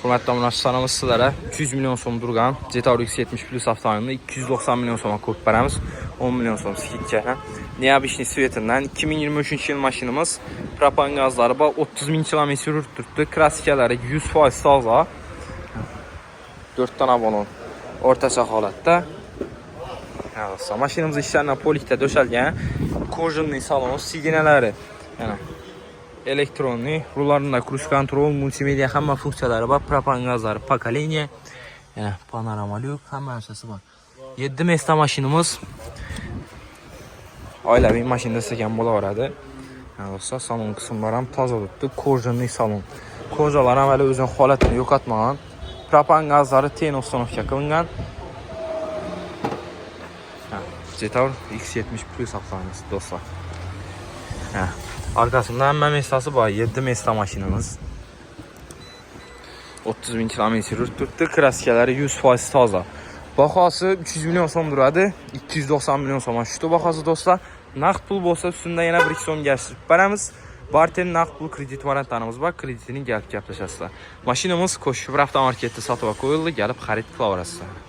Hürmetli tamaşaçılarımız sizlere 200 milyon so'm durgan Jetour X70 Plus avtomobilini 290 milyon so'ma ko'p beramiz. 10 milyon so'm skidga. Neobishniy svetinden 2023 yıl maşinimiz. Propan gazları 30 bin kilometre yürüttü. Klassikalari 100% toza. 4 tane balon o'rtacha holatda. Maşinamiz ishlarni polikda döşəlgan. Kojinli salon, signalari, yana elektronli, rullarında cruise control, multimedia hamma funksiyalari bor. Propan gazlari pokoleniya. Yana panorama lyuk, hamma narsasi bor. 7 mesta mashinamiz. Oilaviy mashina desak bo'laveradi. Do'stlar, salon qismlari ham toza o'tdi. Kojinli salon. Kojalar ham hali o'zining holatini yo'qotmagan. Propan gazlari ten uстановка qilingan. Jetour X70 Plus avtomobili do'stlar. Arkasında hamma mestasi bor. 7 mesta mashinamiz. 30 bin kilometre yurtdi. Klassikalari 100% toza. Bahosi 300 milyon so'm turadi. 290 milyon so'm tushdi bahosi do'stlar. Naqd pul bo'lsa ustunda yana 1 so'm gashtirib beramiz. Barter naqd pul kredit variantlarimiz bor. Kreditini gaplashasizlar. Mashinamiz Ko'shib avtomarketda sotib qo'yildi. Kelib xarid qilaverasizlar.